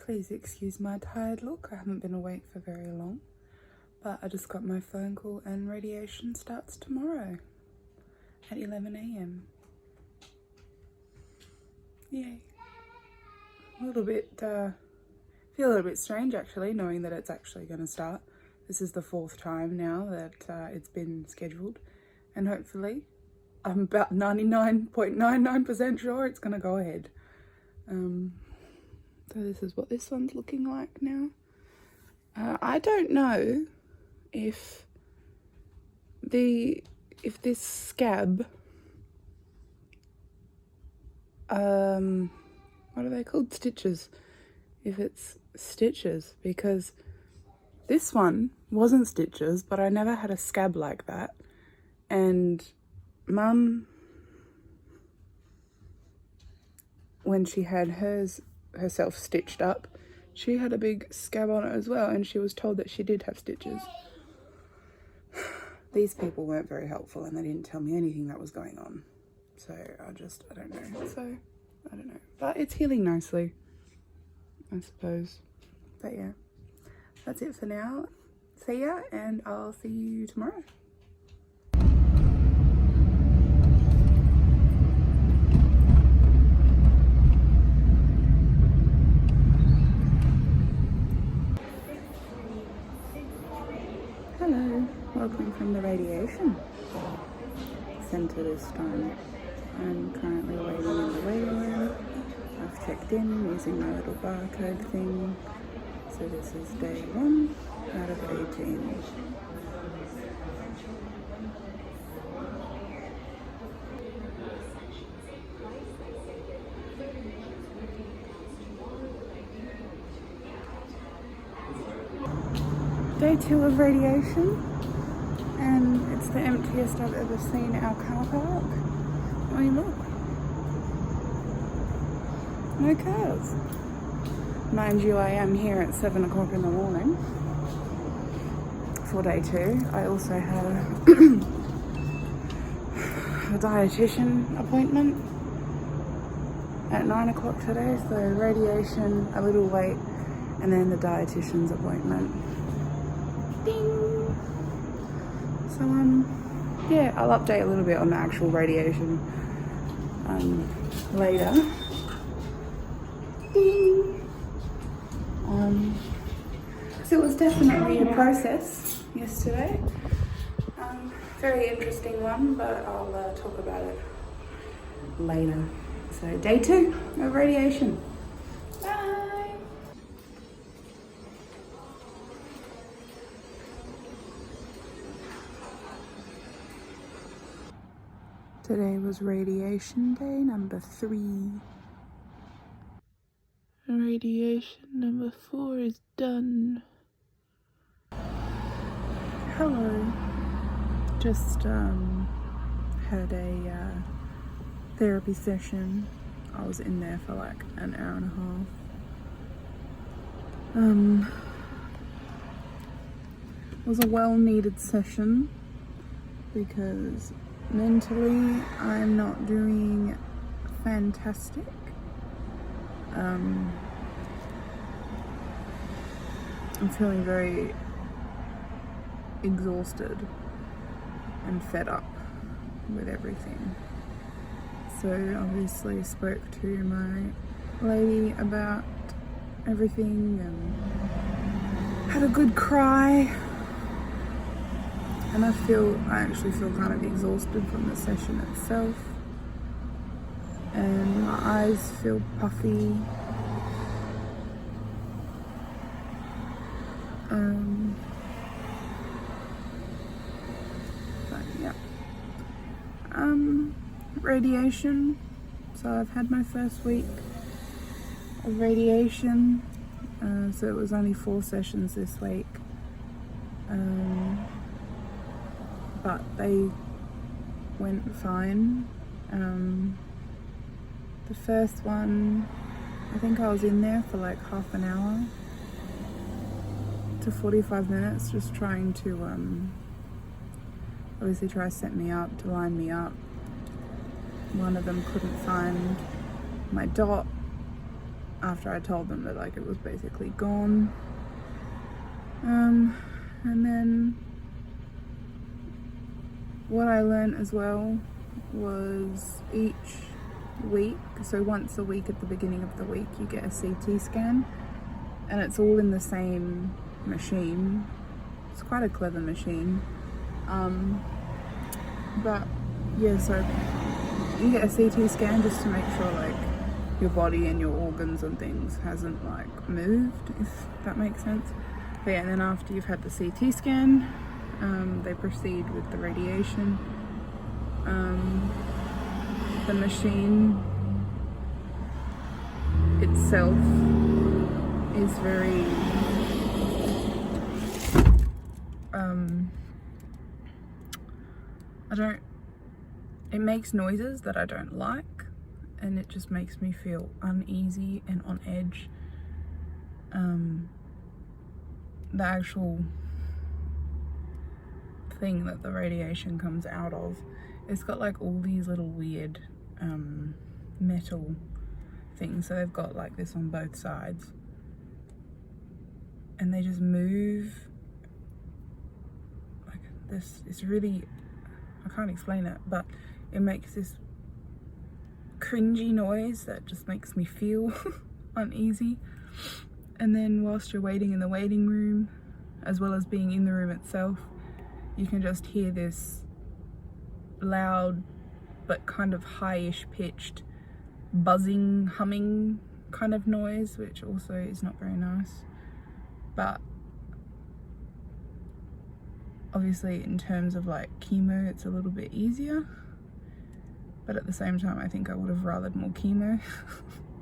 Please excuse my tired look. I haven't been awake for very long, but I just got my phone call and radiation starts tomorrow at 11 a.m. Yay. A little bit, feel a little bit strange actually, knowing that it's actually going to start. This is the 4th time now that it's been scheduled, and hopefully I'm about 99.99% sure it's going to go ahead. So this is what this one's looking like now. I don't know if this scab, what are they called? Stitches. If it's stitches, because this one wasn't stitches, but I never had a scab like that. And Mum, when she had herself stitched up, she had a big scab on it as well, and she was told that she did have stitches. These people weren't very helpful, and they didn't tell me anything that was going on. So I don't know. So I don't know. But it's healing nicely, I suppose. But yeah, that's it for now. See ya, and I'll see you tomorrow. Hello, welcome from the radiation centre this time. I'm currently waiting in the waiting room. I've checked in using my little barcode thing. So this is day 1 out of 18. Day 2 of radiation, and it's the emptiest I've ever seen our car park. I mean, look, no cars. Mind you, I am here at 7 o'clock in the morning for day 2. I also have a dietitian appointment at 9 o'clock today, so radiation, a little late, and then the dietitian's appointment. Ding! So yeah, I'll update a little bit on the actual radiation later. Ding! So it was definitely a process yesterday. Very interesting one, but I'll talk about it later. So day 2 of radiation. Bye! Today was radiation day number 3. Radiation number 4 is done. Hello. Just had a therapy session. I was in there for like an hour and a half. It was a well-needed session because mentally, I'm not doing fantastic. I'm feeling very exhausted and fed up with everything. So obviously spoke to my lady about everything and had a good cry. And I actually feel kind of exhausted from the session itself. And my eyes feel puffy. But yeah. Radiation. So I've had my first week of radiation. So it was only 4 sessions this week. But they went fine. The first one, I think I was in there for like half an hour to 45 minutes, just trying to obviously try to set me up, to line me up. One of them couldn't find my dot, after I told them that like it was basically gone. And then what I learned as well was each week, so once a week at the beginning of the week, you get a CT scan, and it's all in the same machine. It's quite a clever machine. But yeah, so you get a CT scan just to make sure like your body and your organs and things hasn't like moved, if that makes sense. But yeah, and then after you've had the CT scan, they proceed with the radiation. The machine itself is very it makes noises that I don't like, and it just makes me feel uneasy and on edge. The actual thing that the radiation comes out of, it's got like all these little weird metal things, so they've got like this on both sides, and they just move like this. It's really, I can't explain it, but it makes this cringy noise that just makes me feel uneasy. And then whilst you're waiting in the waiting room, as well as being in the room itself, you can just hear this loud but kind of high-ish pitched buzzing, humming kind of noise, which also is not very nice. But obviously in terms of like chemo, it's a little bit easier, but at the same time I think I would have rathered more chemo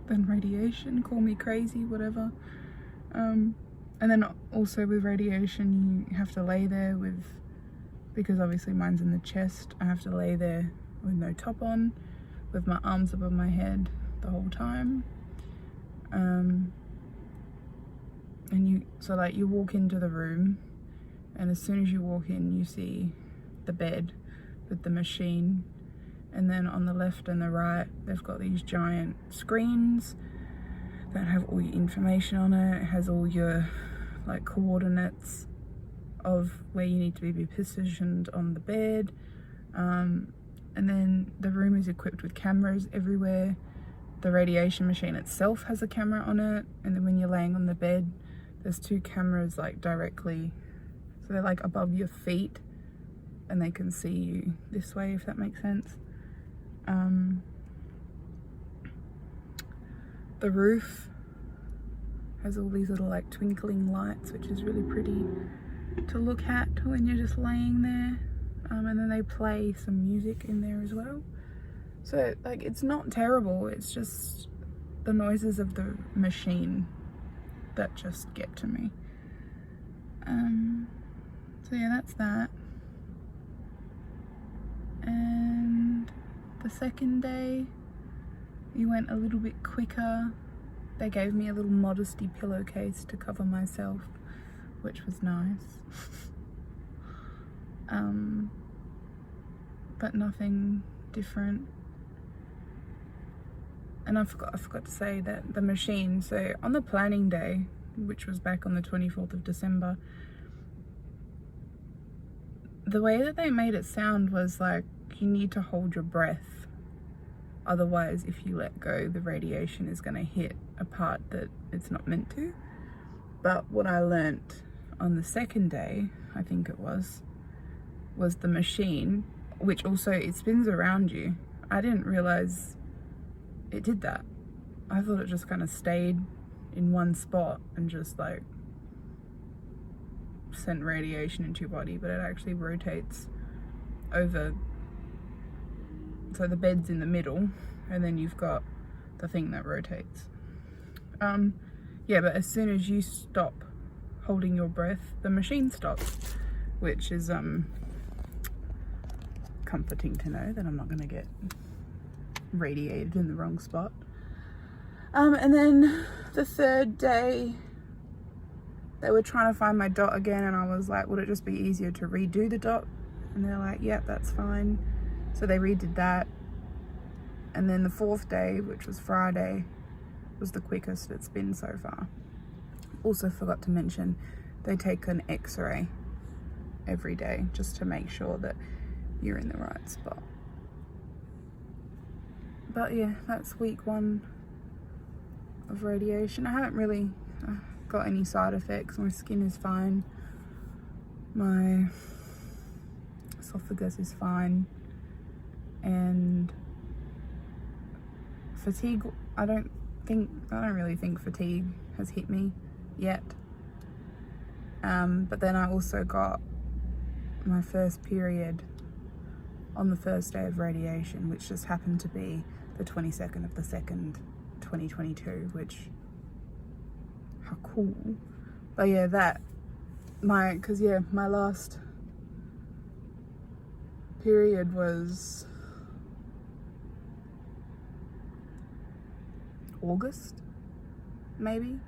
than radiation. Call me crazy, whatever. And then also with radiation, you have to lay there with, because obviously mine's in the chest, I have to lay there with no top on, with my arms above my head the whole time. And so like you walk into the room, and as soon as you walk in, you see the bed with the machine, and then on the left and the right, they've got these giant screens that have all your information on it. It has all your like coordinates of where you need to be positioned on the bed. And then the room is equipped with cameras everywhere. The radiation machine itself has a camera on it, and then when you're laying on the bed, there's 2 cameras like directly, so they're like above your feet, and they can see you this way, if that makes sense. The roof has all these little like twinkling lights, which is really pretty to look at when you're just laying there. And then they play some music in there as well. So like it's not terrible, it's just the noises of the machine that just get to me. So yeah, that's that. And the second day, we went a little bit quicker. They gave me a little modesty pillowcase to cover myself, which was nice. But nothing different. And I forgot to say that the machine, so on the planning day, which was back on the 24th of December, the way that they made it sound was like you need to hold your breath. Otherwise, if you let go, the radiation is going to hit a part that it's not meant to. But what I learnt on the second day, I think it was the machine, which also it spins around you. I didn't realize it did that. I thought it just kind of stayed in one spot and just like sent radiation into your body, but it actually rotates over. So the bed's in the middle, and then you've got the thing that rotates. Yeah, but as soon as you stop holding your breath, the machine stops, which is comforting to know that I'm not going to get radiated in the wrong spot. And then the third day, they were trying to find my dot again, and I was like, would it just be easier to redo the dot? And they're like, yep, that's fine. So they redid that. And then the fourth day, which was Friday, was the quickest it's been so far. Also forgot to mention, they take an x-ray every day just to make sure that you're in the right spot. But yeah, that's week 1 of radiation. I haven't really got any side effects. My skin is fine. My esophagus is fine. And fatigue, I don't really think fatigue has hit me yet. But then I also got my first period on the first day of radiation, which just happened to be the 22nd of the 2nd, 2022, which, how cool. But yeah, my last period was August, maybe,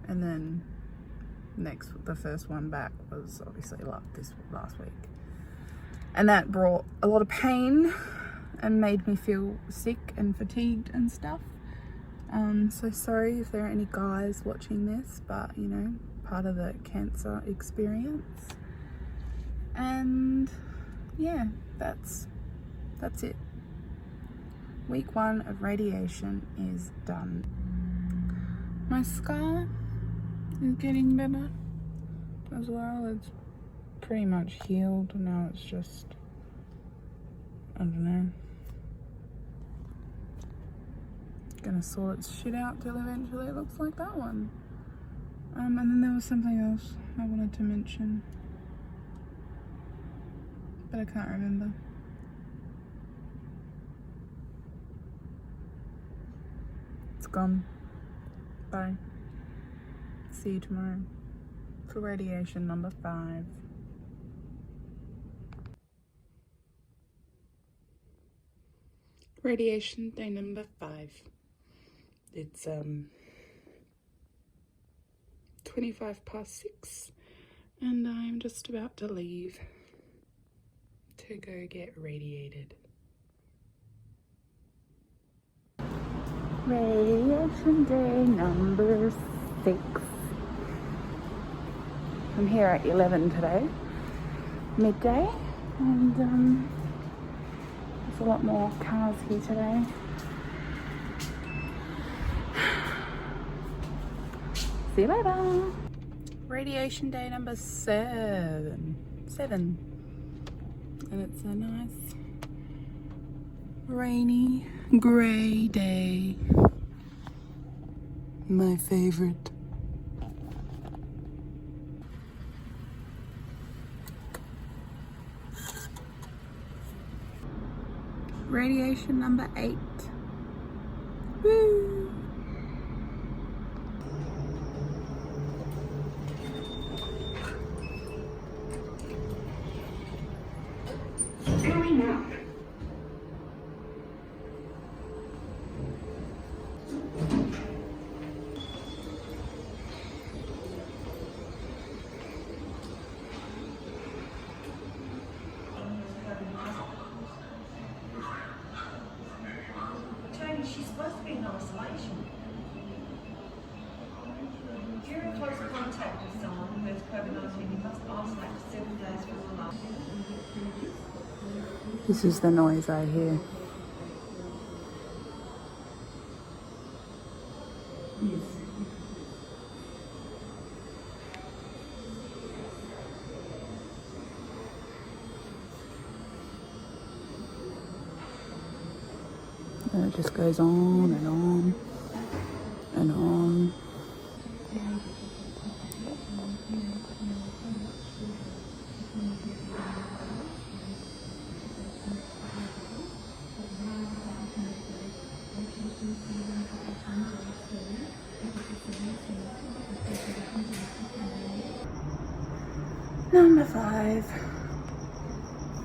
and then the first one back was obviously this last week, and that brought a lot of pain and made me feel sick and fatigued and stuff. So sorry if there are any guys watching this, but you know, part of the cancer experience. And yeah, that's it. Week 1 of radiation is done. My scar is getting better as well. It's pretty much healed now. It's just, I don't know, gonna sort its shit out till eventually it looks like that one. And then there was something else I wanted to mention, but I can't remember. It's gone. Bye. See you tomorrow for radiation number 5. Radiation day number 5. It's 6:25, and I'm just about to leave to go get radiated. Radiation day number 6. I'm here at 11 today, midday, and there's a lot more cars here today. See you later. Radiation day number 7. And it's a nice rainy, grey day. My favorite. Radiation number 8. Woo! Coming up. Tony, she's supposed to be in isolation. If you're in close contact with someone who has COVID-19, you must isolate for 7 days from the last. This is the noise I hear. Yes. And it just goes on and on and on.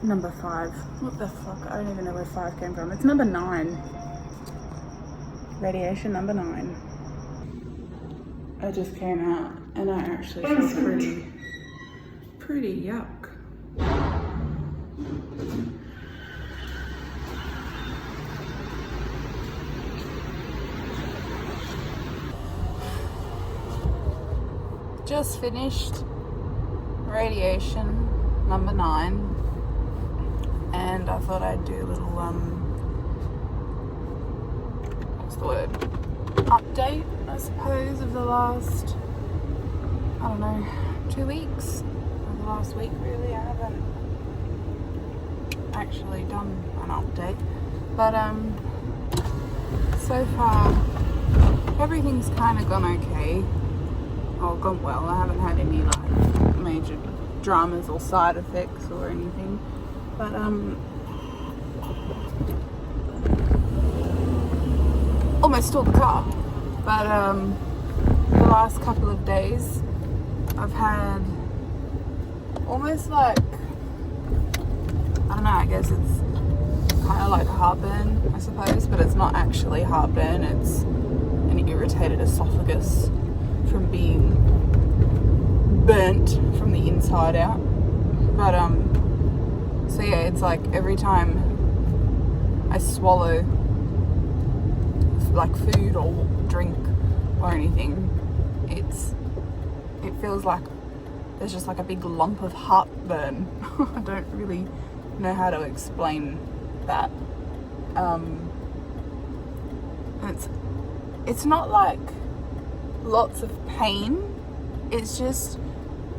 Number 5. What the fuck? I don't even know where 5 came from. It's number 9. Radiation number 9. I just came out and I actually feel pretty yuck. just finished radiation number 9, and I thought I'd do a little what's the word, update, I suppose, of the last, I don't know, 2 weeks, or the last week really. I haven't actually done an update, but so far everything's kind of gone okay, or gone well. I haven't had any like major dramas or side effects or anything, but almost stole the car. But the last couple of days I've had almost like, I don't know, I guess it's kind of like heartburn, I suppose, but it's not actually heartburn, it's an irritated esophagus from being burnt from the inside out. But so yeah, it's like every time I swallow like food or drink or anything, it feels like there's just like a big lump of heartburn. I don't really know how to explain that. It's not like lots of pain, it's just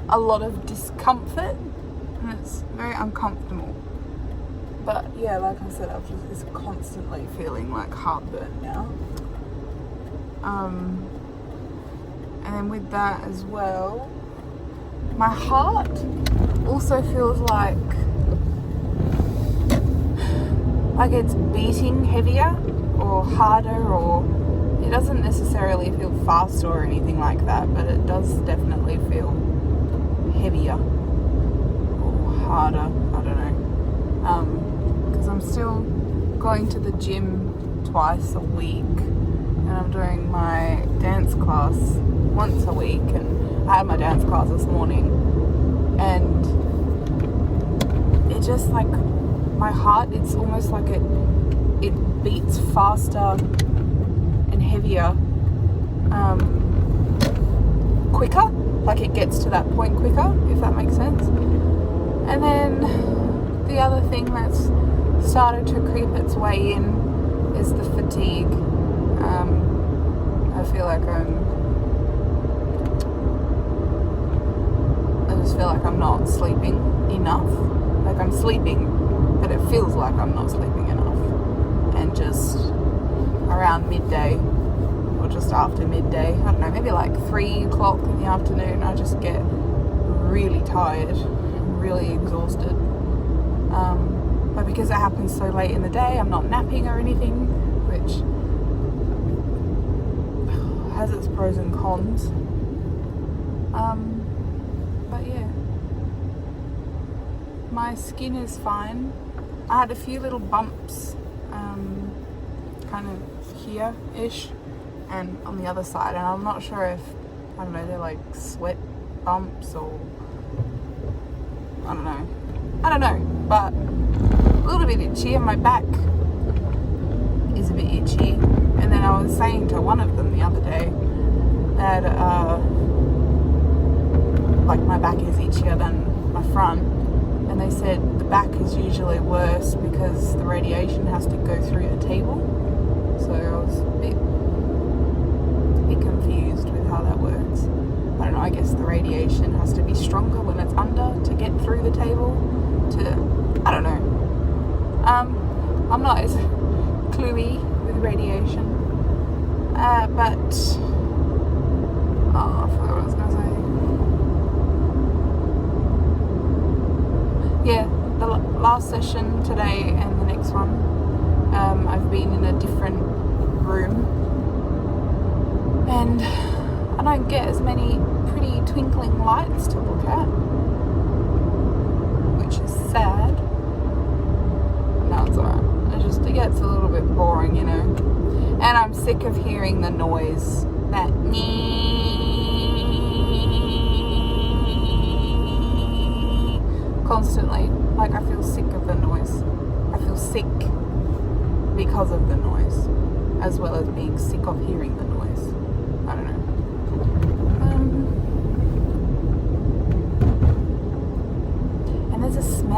a lot of discomfort, and it's very uncomfortable. But yeah, like I said, I've just constantly feeling like heartburn now. And then with that as well, my heart also feels like it's beating heavier or harder, or it doesn't necessarily feel faster or anything like that, but it does definitely feel heavier or harder, I don't know, because I'm still going to the gym twice a week, and I'm doing my dance class once a week, and I had my dance class this morning, and it just like, my heart, it's almost like it beats faster and heavier, quicker, like it gets to that point quicker, if that makes sense. And then the other thing that's started to creep its way in is the fatigue. I feel like I just feel like I'm not sleeping enough. Like I'm sleeping, but it feels like I'm not sleeping enough. And just around midday, or just after midday, I don't know, maybe like 3 o'clock in the afternoon, I just get really tired, really exhausted. But because it happens so late in the day, I'm not napping or anything, which has its pros and cons. But yeah, my skin is fine. I had a few little bumps, kind of here-ish, and on the other side, and I'm not sure if, I don't know, they're like sweat bumps or, I don't know, but a little bit itchy, and my back is a bit itchy. And then I was saying to one of them the other day that like my back is itchier than my front, and they said the back is usually worse because the radiation has to go through the table. So I was a bit confused with how that works. I don't know, I guess the radiation has to be stronger when it's under to get through the table to, I don't know. I'm not as cluey with radiation. But I forgot what I was going to say. Yeah, the last session today and the next one, I've been in a different room, and I don't get as many pretty twinkling lights to look at, which is sad. No, it's alright. It gets a little bit boring, you know. And I'm sick of hearing the noise, that constantly. Like, I feel sick of the noise. I feel sick because of the noise, as well as being sick of hearing the noise. I don't know.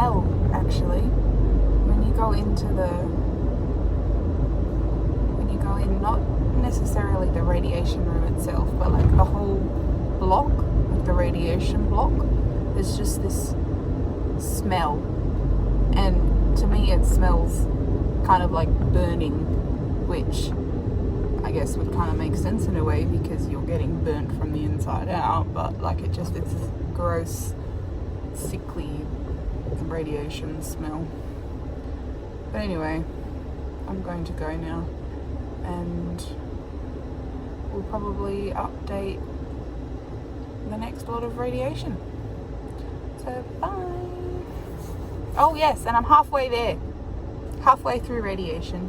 smell, actually. When you go into not necessarily the radiation room itself, but like the whole block, like the radiation block, there's just this smell. And to me it smells kind of like burning, which I guess would kind of make sense in a way because you're getting burnt from the inside out, but like it's this gross, sickly radiation smell. But anyway, I'm going to go now, and we'll probably update the next lot of radiation. So bye. Oh yes, and I'm halfway there. Halfway through radiation.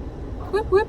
Whoop whoop.